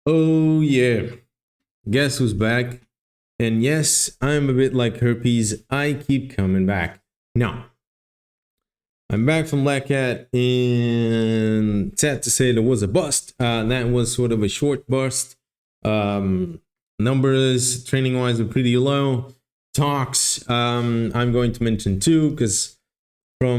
Oh yeah, guess who's back? And yes, I'm a bit like herpes. I keep coming back. Now, I'm back from Blackhat, and sad to say there was a bust. That was sort of a short bust. Um, Numbers training wise are pretty low. Talks, I'm going to mention two because there are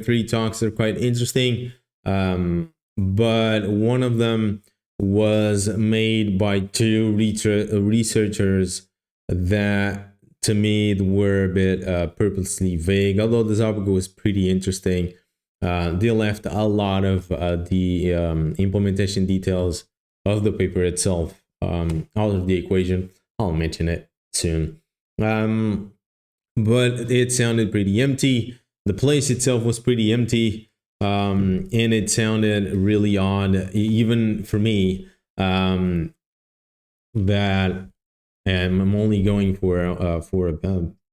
three talks that are quite interesting. But one of them was made by two researchers that to me were a bit purposely vague, although the topic was pretty interesting. They left a lot of the implementation details of the paper itself out of the equation. I'll mention it soon. But it sounded pretty empty. The place itself was pretty empty, and it sounded really odd, even for me. That and I'm only going for about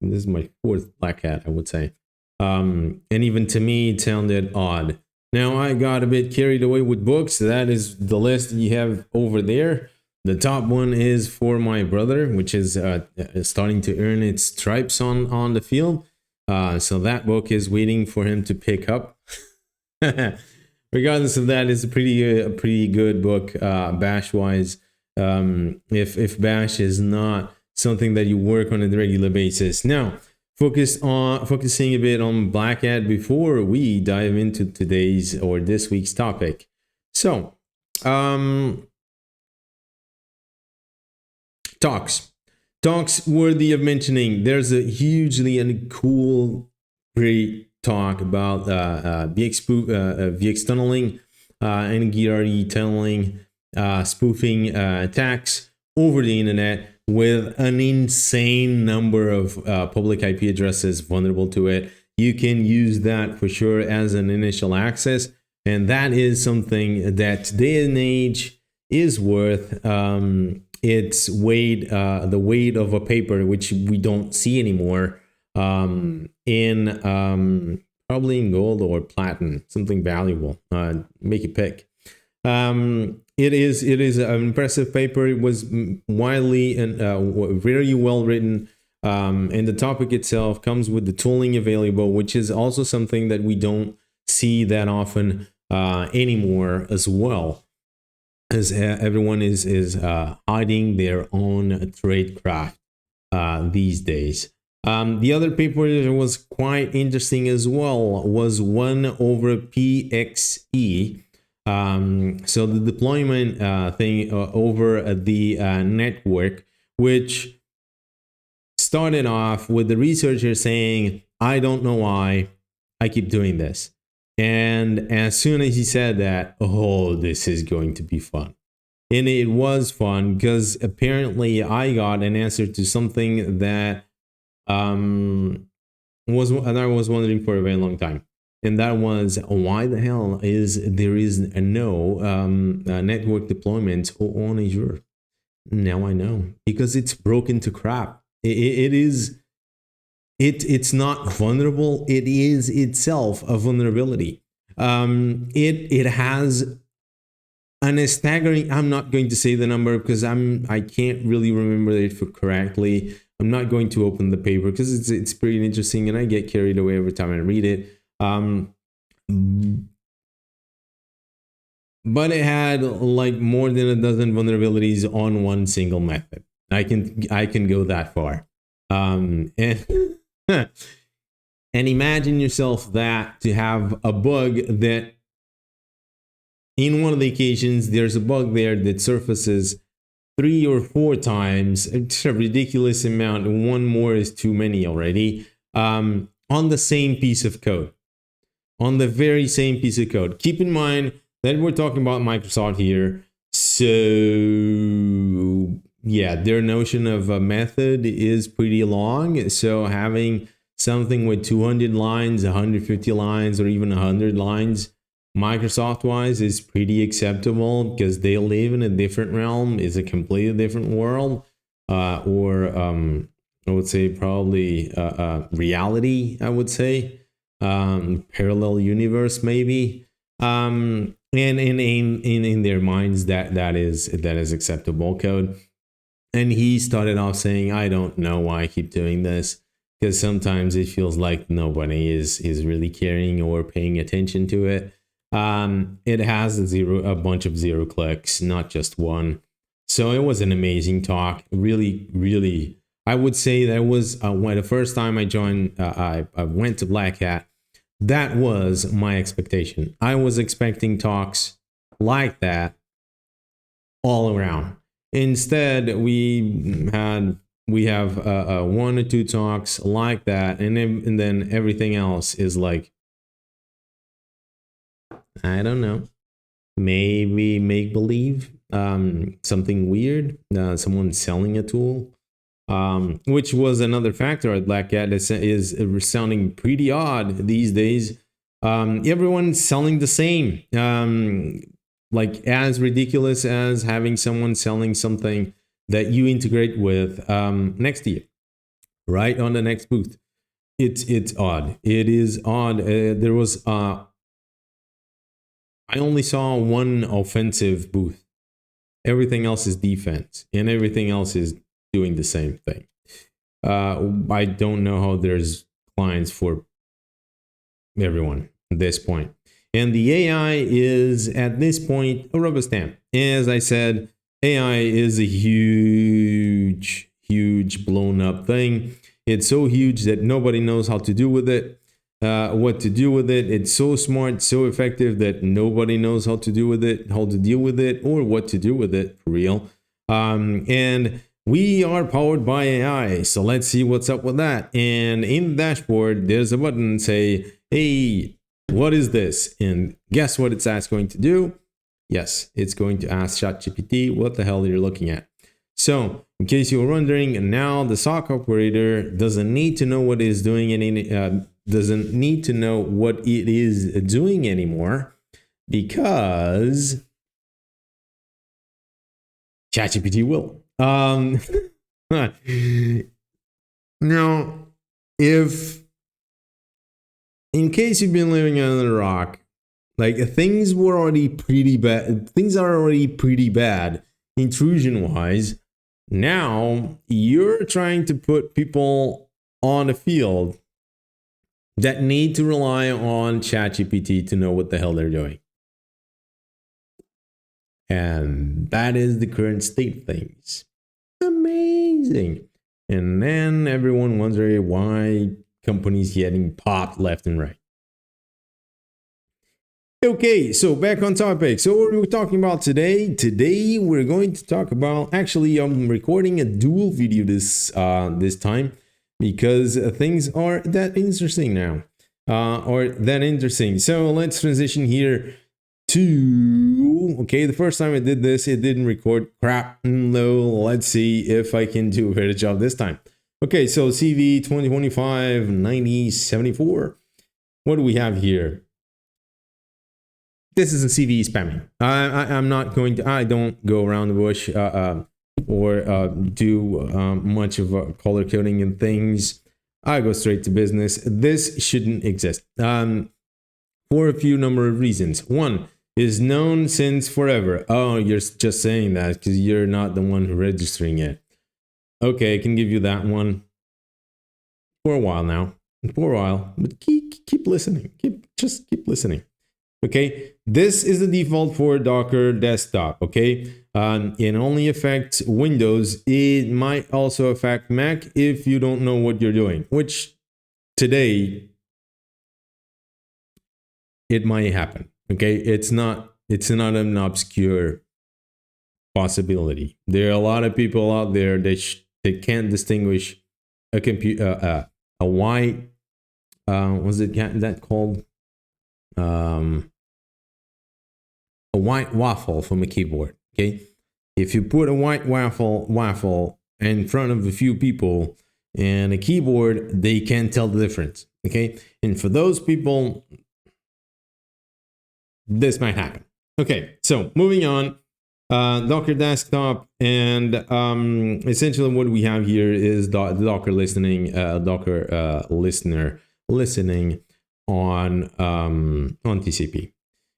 this is my fourth Blackhat, I would say. And even to me, it sounded odd. Now I got a bit carried away with books. That is the list you have over there. The top one is For My Brother, which is starting to earn its stripes on the field. So that book is waiting for him to pick up. Regardless of that, it's a pretty good book, bash wise. If bash is not something that you work on a regular basis. Now, focusing a bit on Blackhat before we dive into today's or this week's topic. So, talks worthy of mentioning. There's a hugely and cool, great talk about VX tunneling and GRE tunneling, spoofing attacks over the internet with an insane number of public IP addresses vulnerable to it. You can use that for sure as an initial access, and that is something that today and age is worth its weight, the weight of a paper, which we don't see anymore, in probably in gold or platinum, something valuable. Make a pick. It is an impressive paper. It was widely and very well written. And the topic itself comes with the tooling available, which is also something that we don't see that often anymore as well, as everyone is hiding their own tradecraft these days. The other paper that was quite interesting as well was 1/PXE. So the deployment thing over the network, which started off with the researcher saying, I don't know why I keep doing this. And as soon as he said that, oh, this is going to be fun. And it was fun because apparently I got an answer to something that I was wondering for a very long time. And that was, why the hell there is no network deployment on Azure? Now I know, because it's broken to crap. It's not vulnerable. It is itself a vulnerability. It has an staggering. I'm not going to say the number because I can't really remember it correctly. I'm not going to open the paper because it's pretty interesting, and I get carried away every time I read it. But it had like more than a dozen vulnerabilities on one single method. I can go that far. And and imagine yourself that to have a bug that in one of the occasions there's a bug there that surfaces 3 or 4 times. It's a ridiculous amount. One more is too many already. On the same piece of code. On the very same piece of code. Keep in mind that we're talking about Microsoft here. So yeah, their notion of a method is pretty long. So having something with 200 lines, 150 lines, or even 100 lines, Microsoft-wise, is pretty acceptable because they live in a different realm. It's a completely different world, or I would say probably reality. I would say parallel universe maybe. and in their minds that is acceptable code. And he started off saying, I don't know why I keep doing this, because sometimes it feels like nobody is really caring or paying attention to it. It has a bunch of zero clicks, not just one. So it was an amazing talk. Really, really, I would say that was when the first time I joined, I went to Blackhat. That was my expectation. I was expecting talks like that all around. Instead, we have one or two talks like that, and then everything else is like, I don't know, maybe make believe, something weird, someone selling a tool, which was another factor at Blackhat is sounding pretty odd these days. Everyone's selling the same. Like as ridiculous as having someone selling something that you integrate with next to you, right on the next booth. It's odd. It is odd. There was I only saw one offensive booth. Everything else is defense, and everything else is doing the same thing. I don't know how there's clients for everyone at this point. And the AI is, at this point, a rubber stamp. As I said, AI is a huge, huge blown up thing. It's so huge that nobody knows how to do with it, what to do with it. It's so smart, so effective that nobody knows how to do with it, how to deal with it, or what to do with it for real. And we are powered by AI. So let's see what's up with that. And in the dashboard, there's a button say, hey, what is this? And guess what it's going to do? Yes, it's going to ask ChatGPT what the hell you're looking at. So in case you were wondering, now the SOC operator doesn't need to know what it is doing doesn't need to know what it is doing anymore, because ChatGPT will. Now, if in case you've been living under a rock, like things were already pretty bad. Things are already pretty bad intrusion wise. Now you're trying to put people on the field that need to rely on ChatGPT to know what the hell they're doing. And that is the current state of things. Amazing. And then everyone wondering why companies getting popped left and right. Okay, so back on topic. So what are we talking about today? Today we're going to talk about, actually I'm recording a dual video this time, because things are that interesting now. So let's transition here to, okay, the first time I did this, it didn't record crap. No, let's see if I can do a better job this time. Okay, so CVE 2025-9074. What do we have here? This is a CVE spamming. I'm not going to, I don't go around the bush or do much of color coding and things. I go straight to business. This shouldn't exist for a few number of reasons. One is known since forever. Oh, you're just saying that because you're not the one registering it. Okay, I can give you that one for a while now. For a while, but keep listening. Just keep listening. Okay, this is the default for Docker desktop. Okay, it only affects Windows. It might also affect Mac if you don't know what you're doing, which today it might happen. Okay, it's not an obscure possibility. There are a lot of people out there that can't distinguish a computer, a white, was it that called? A white waffle from a keyboard. Okay, if you put a white waffle in front of a few people and a keyboard, they can't tell the difference. Okay, and for those people, this might happen. Okay, so moving on, Docker desktop, and essentially what we have here is the Docker listening, Docker listener listening on TCP.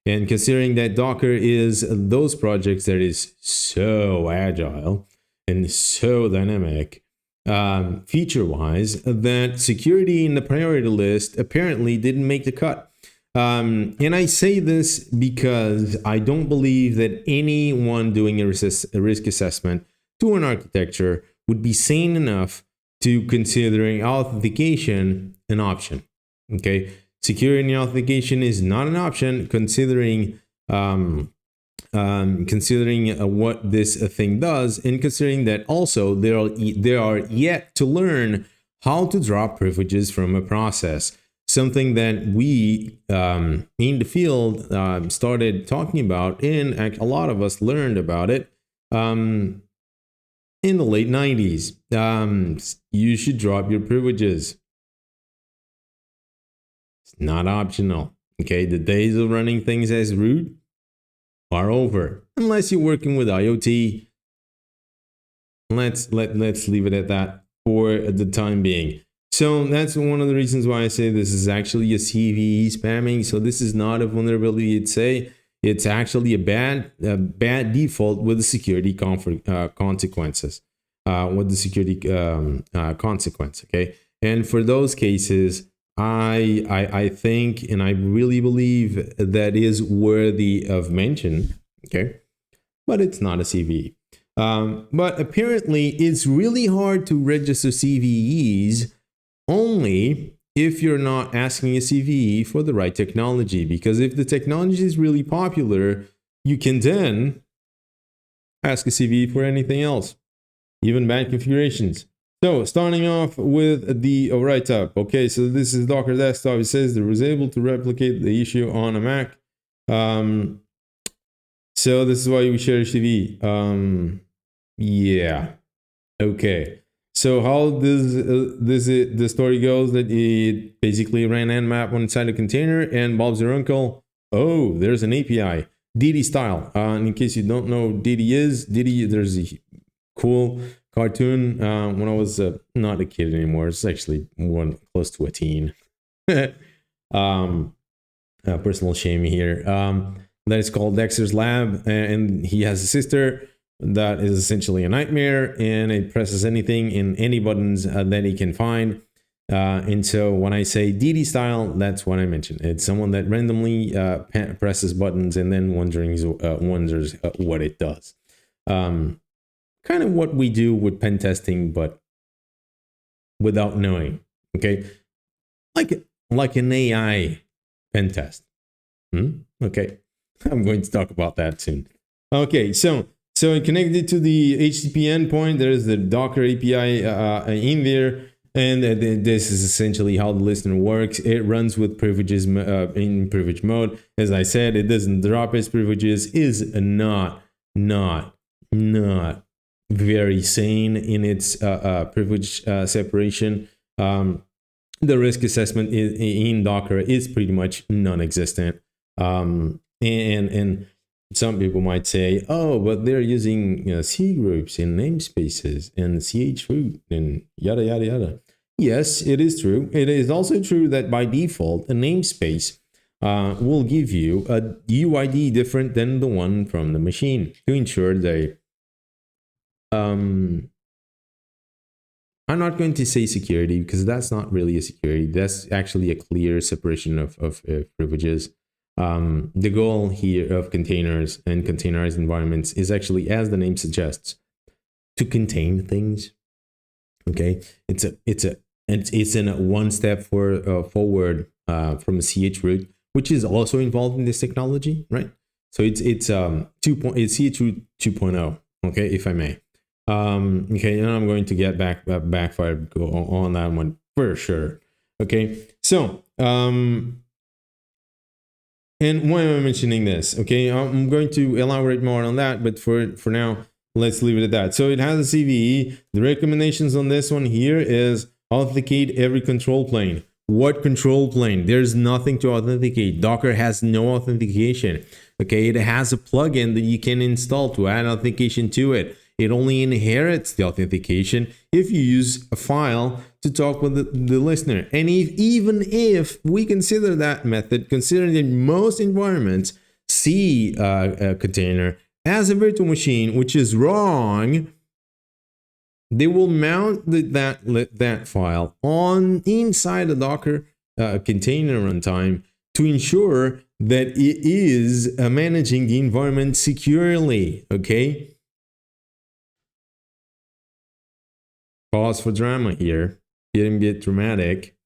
And considering that Docker is those projects that is so agile and so dynamic, feature-wise, that security in the priority list apparently didn't make the cut. And I say this because I don't believe that anyone doing a risk assessment to an architecture would be sane enough to considering authentication an option. Okay, security authentication is not an option considering what this thing does, and considering that also they are yet to learn how to drop privileges from a process. Something that we in the field started talking about, and a lot of us learned about it in the late 90s. You should drop your privileges. It's not optional. Okay, the days of running things as root are over, unless you're working with IoT. Let's leave it at that for the time being. So that's one of the reasons why I say this is actually a CVE spamming. So this is not a vulnerability. It's actually a bad default with the security consequences. With the security consequence. Okay, and for those cases, I think, and I really believe that is worthy of mention. Okay, but it's not a CVE. But apparently, it's really hard to register CVEs only if you're not asking a CVE for the right technology. Because if the technology is really popular, you can then ask a CVE for anything else, even bad configurations. So starting off with the write-up. Okay, so this is Docker Desktop. It says it was able to replicate the issue on a Mac. So this is why we share CVE. Yeah. Okay. So how the story goes that it basically ran nmap inside a container, and Bob's your uncle. Oh, there's an API, Didi style. In case you don't know, Didi. There's a cool cartoon when I was not a kid anymore. It's actually close to a teen. Personal shame here. That is called Dexter's Lab, and he has a sister that is essentially a nightmare, and it presses anything in any buttons that he can find. And so when I say Didi style, that's what I mentioned. It's someone that randomly presses buttons and then wonders what it does. Kind of what we do with pen testing, but without knowing. Okay, like an AI pen test. Okay, I'm going to talk about that soon. Okay, so connected to the HTTP endpoint, there's the Docker API in there, and this is essentially how the listener works. It runs with privileges in privilege mode. As I said, it doesn't drop its privileges. Is not very sane in its privilege separation. The risk assessment in Docker is pretty much non-existent. And some people might say, oh, but they're using C groups and namespaces and chroot and yada, yada, yada. Yes, it is true. It is also true that by default, a namespace will give you a UID different than the one from the machine to ensure they... I'm not going to say security because that's not really a security. That's actually a clear separation of privileges. The goal here of containers and containerized environments is actually, as the name suggests, to contain things. Okay, it's in a one step forward from a chroot, which is also involved in this technology, right? So it's chroot 2.0. Okay, if I may. Okay, and I'm going to get backfire on that one for sure. Okay, so and why am I mentioning this? Okay, I'm going to elaborate more on that, but for now, let's leave it at that. So it has a CVE. The recommendations on this one here is authenticate every control plane. What control plane? There's nothing to authenticate. Docker has no authentication. Okay, it has a plugin that you can install to add authentication to it. It only inherits the authentication if you use a file to talk with the listener. And even if we consider that method, considering in most environments, see a container as a virtual machine, which is wrong, they will mount that file on inside the Docker container runtime to ensure that it is managing the environment securely. Okay. Pause for drama here. Getting a bit dramatic.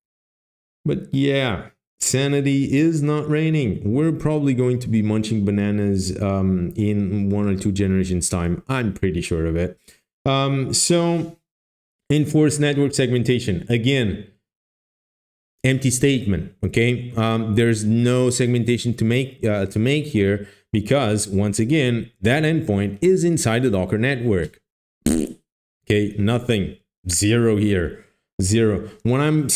But yeah, sanity is not reigning. We're probably going to be munching bananas in 1 or 2 generations time. I'm pretty sure of it. So enforce network segmentation. Again, empty statement. Okay. There's no segmentation to make here, because once again, that endpoint is inside the Docker network. Okay, nothing. Zero here. Zero. When I'm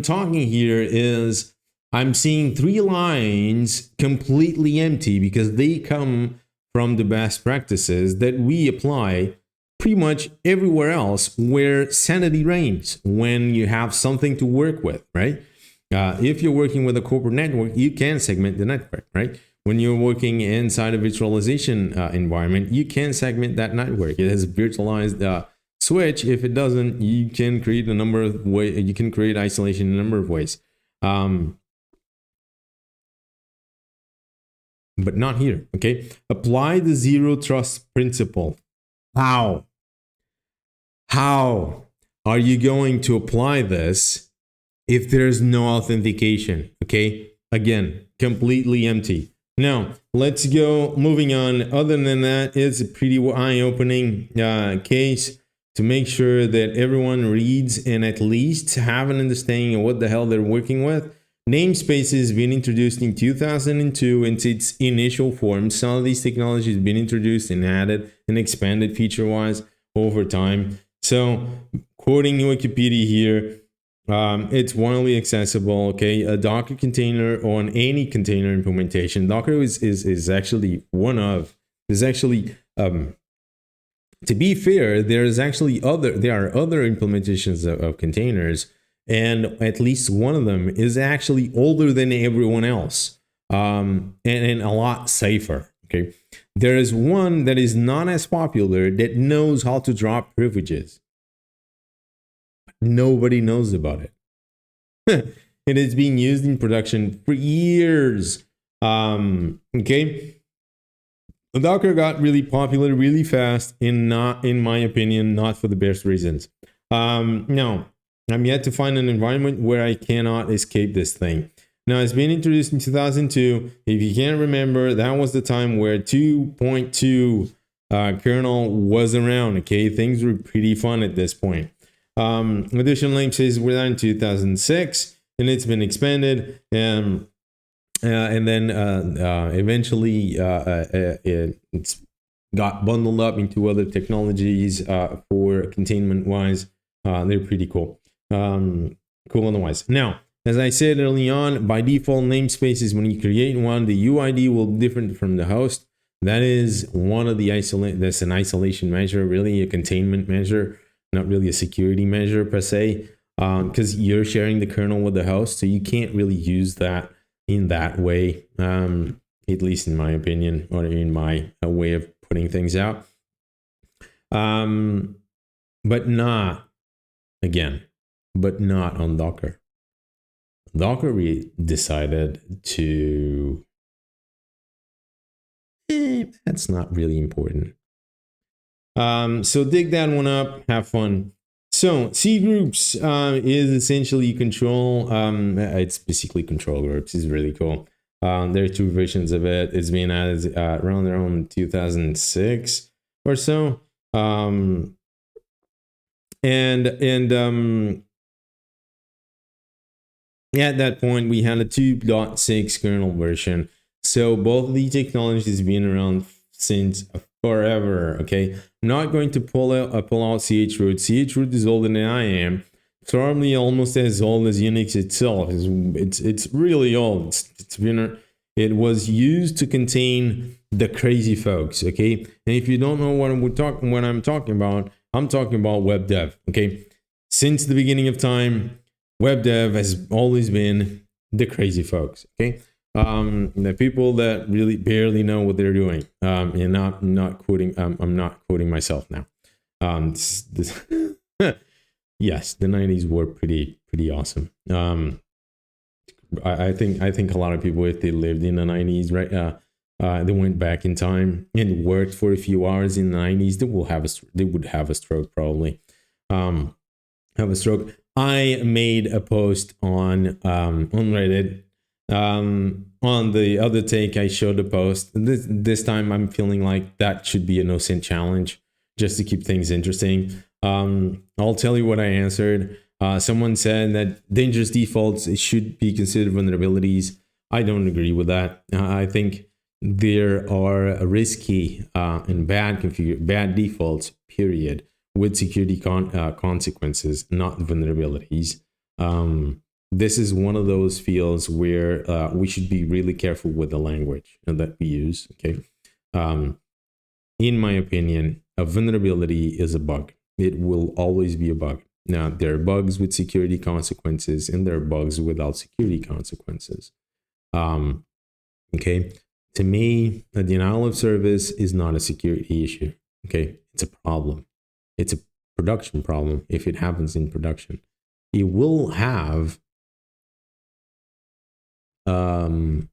talking here is I'm seeing 3 lines completely empty, because they come from the best practices that we apply pretty much everywhere else where sanity reigns, when you have something to work with, right? If you're working with a corporate network, you can segment the network, right? When you're working inside a virtualization environment, you can segment that network. It has virtualized switch. If it doesn't, you can create a number of ways. You can create isolation in a number of ways, but not here. Okay, apply the zero trust principle. How are you going to apply this if there's no authentication? Okay, again, completely empty. Now, let's go moving on. Other than that, it's a pretty eye-opening case to make sure that everyone reads and at least have an understanding of what the hell they're working with. Namespaces been introduced in 2002 in its initial form. Some of these technologies have been introduced and added and expanded feature-wise over time. So, quoting Wikipedia here, it's widely accessible. Okay, a Docker container on any container implementation. Docker is actually one of. There's actually to be fair, there are other implementations of containers, and at least one of them is actually older than everyone else, and a lot safer. Okay, there is one that is not as popular that knows how to drop privileges. Nobody knows about it. It is being used in production for years. Okay. Docker got really popular really fast, and not, in my opinion, not for the best reasons. Now, I'm yet to find an environment where I cannot escape this thing. Now, it's been introduced in 2002. If you can't remember, that was the time where 2.2 kernel was around. Okay, things were pretty fun at this point. Additional namespaces were done in 2006, and it's been expanded. And then eventually it's got bundled up into other technologies for containment wise. They're pretty cool. Cool otherwise. Now, as I said early on, by default namespaces, when you create one, the UID will be different from the host. That is one of the that's an isolation measure, really a containment measure, not really a security measure per se, because you're sharing the kernel with the host, so you can't really use that in that way, at least in my opinion, or in my way of putting things out. But not on Docker. Docker decided to, that's not really important. So dig that one up, have fun. So C groups is essentially control. It's basically control groups. It's really cool. There are 2 versions of it. It's been added around 2006 or so. At that point, we had a 2.6 kernel version. So both of these technologies have been around since forever. Okay, I'm not going to pull out chroot. Chroot is older than I am. Probably almost as old as Unix itself. It's really old. It was used to contain the crazy folks. Okay, and if you don't know what I'm talking about, I'm talking about web dev. Okay, since the beginning of time, web dev has always been the crazy folks. Okay, The people that really barely know what they're doing. And not quoting. I'm not quoting myself now. Yes, the 90s were pretty awesome. I think a lot of people, if they lived in the 90s, right, they went back in time and worked for a few hours in the 90s, they would have a stroke probably. Have a stroke. I made a post on Reddit. On the other take, I showed a post. This time, I'm feeling like that should be a no sin challenge, just to keep things interesting. I'll tell you what I answered. Someone said that dangerous defaults should be considered vulnerabilities. I don't agree with that. I think there are risky and bad defaults, period, with security consequences, not vulnerabilities. This is one of those fields where we should be really careful with the language that we use. Okay. In my opinion, a vulnerability is a bug. It will always be a bug. Now, there are bugs with security consequences and there are bugs without security consequences. Okay. To me, a denial of service is not a security issue. Okay. It's a problem. It's a production problem if it happens in production. It will have an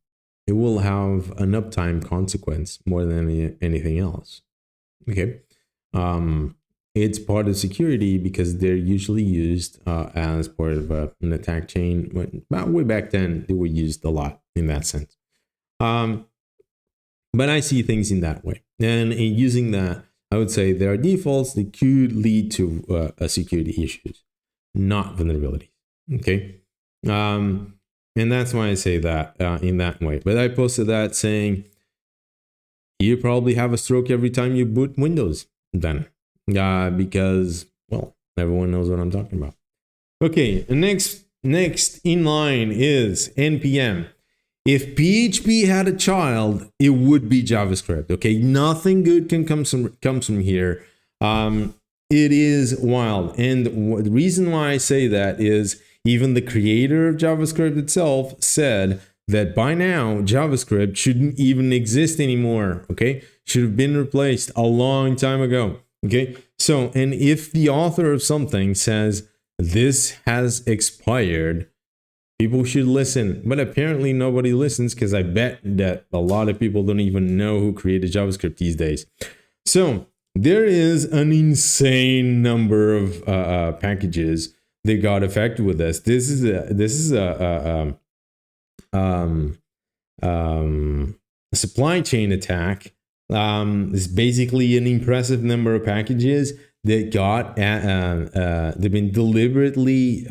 uptime consequence more than anything else. Okay. It's part of security because they're usually used as part of an attack chain. But way back then, they were used a lot in that sense. But I see things in that way. And in using that, I would say there are defaults that could lead to security issues, not vulnerabilities. Okay. And that's why I say that in that way. But I posted that saying, you probably have a stroke every time you boot Windows then. Because, well, everyone knows what I'm talking about. Okay, next in line is NPM. If PHP had a child, it would be JavaScript. Okay, nothing good comes from here. It is wild, and the reason why I say that is even the creator of JavaScript itself said that by now JavaScript shouldn't even exist anymore. Okay, should have been replaced a long time ago. Okay, so and if the author of something says this has expired, people should listen, but apparently nobody listens because I bet that a lot of people don't even know who created JavaScript these days. So there is an insane number of packages that got affected with this. This is a supply chain attack. It's basically an impressive number of packages that got they've been deliberately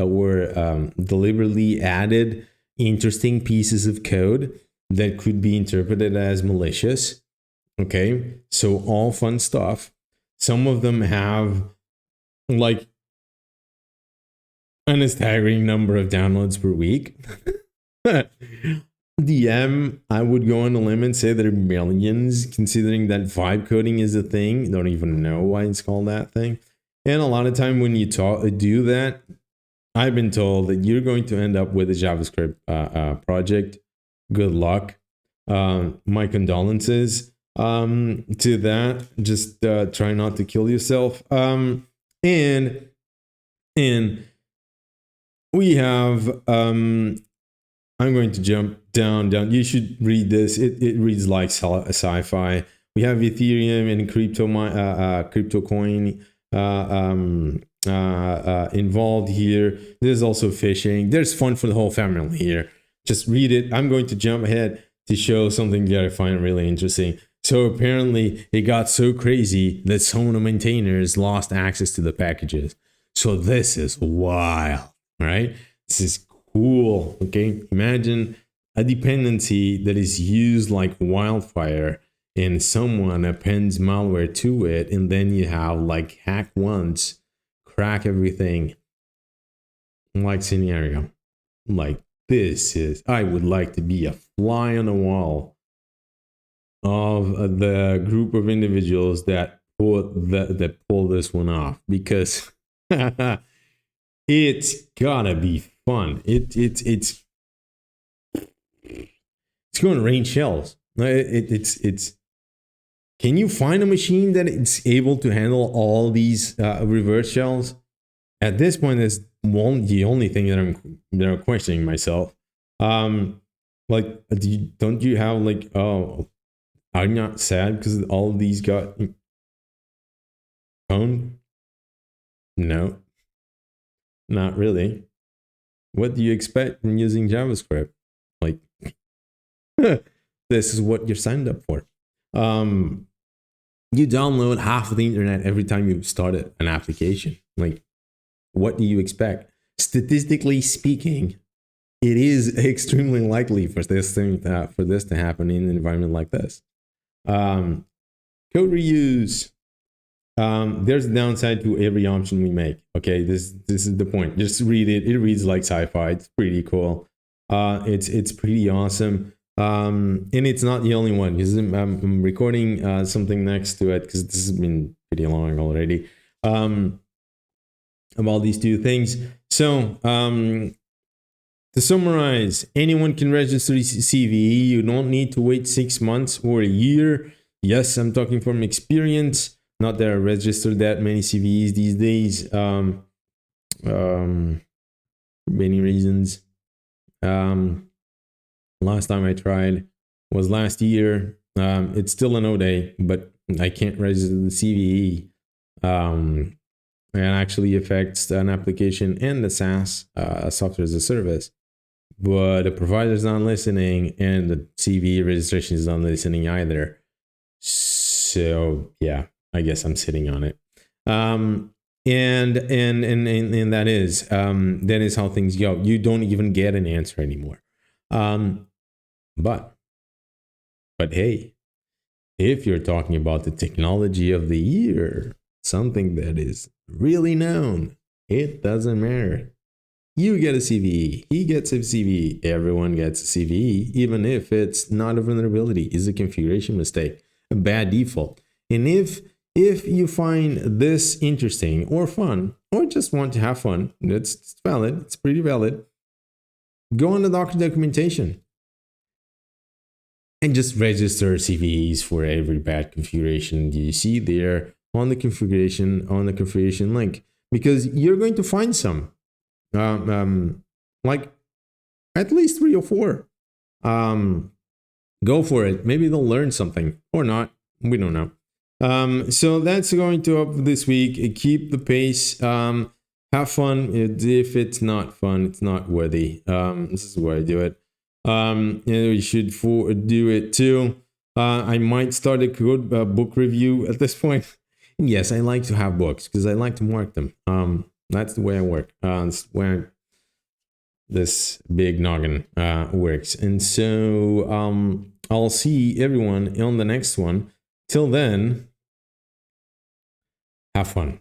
added interesting pieces of code that could be interpreted as malicious. Okay, so all fun stuff. Some of them have like an staggering number of downloads per week. DM, I would go on a limb and say there are millions, considering that vibe coding is a thing. Don't even know why it's called that thing. And a lot of time when you do that, I've been told that you're going to end up with a JavaScript project. Good luck. My condolences to that. Just try not to kill yourself. And we have I'm going to jump down. You should read this. It reads like sci-fi. We have Ethereum and crypto coin involved here. There's also phishing. There's fun for the whole family here. Just read it. I'm going to jump ahead to show something that I find really interesting. So apparently it got so crazy that some of the maintainers lost access to the packages. So this is wild, right? This is cool. Okay, imagine a dependency that is used like wildfire and someone appends malware to it, and then you have like hack once, crack everything like scenario. Like this is, I would like to be a fly on the wall of the group of individuals that pull this one off, because it's gotta be fun. It's It's going to rain shells. It's can you find a machine that it's able to handle all these reverse shells? At this point, is the only thing that I'm questioning myself. Like, don't you have like, oh, I'm not sad because all of these got owned? No, not really. What do you expect from using JavaScript? Like, this is what you're signed up for. You download half of the internet every time you start an application. Like, what do you expect? Statistically speaking, it is extremely likely for this to happen in an environment like this. Code reuse. There's a downside to every option we make. Okay, this is the point. Just read it. It reads like sci-fi. It's pretty cool. It's pretty awesome. And it's not the only one, because I'm recording something next to it, because this has been pretty long already. About these two things. So to summarize, anyone can register CVE. You don't need to wait 6 months or a year. Yes, I'm talking from experience. Not that I registered that many CVEs these days. For many reasons. Last time I tried was last year. It's still an O-Day, but I can't register the CVE. And actually affects an application and the SaaS, software as a service. But the provider's not listening, and the CVE registration is not listening either. So yeah, I guess I'm sitting on it. And that is how things go. You don't even get an answer anymore. But hey, if you're talking about the technology of the year, something that is really known, it doesn't matter. You get a CVE, he gets a CVE, everyone gets a CVE, even if it's not a vulnerability, it's a configuration mistake, a bad default. And if you find this interesting or fun, or just want to have fun, it's valid, it's pretty valid, go on the Docker documentation and just register CVEs for every bad configuration you see there on the configuration link, because you're going to find some, like at least 3 or 4. Go for it. Maybe they'll learn something or not. We don't know. So that's going to up this week. Keep the pace. Have fun. If it's not fun, it's not worthy. This is where I do it. And we should do it too. I might start a code book review at this point. Yes, I like to have books because I like to mark them. That's the way I work. That's where this big noggin works. And so I'll see everyone on the next one. Till then, have fun.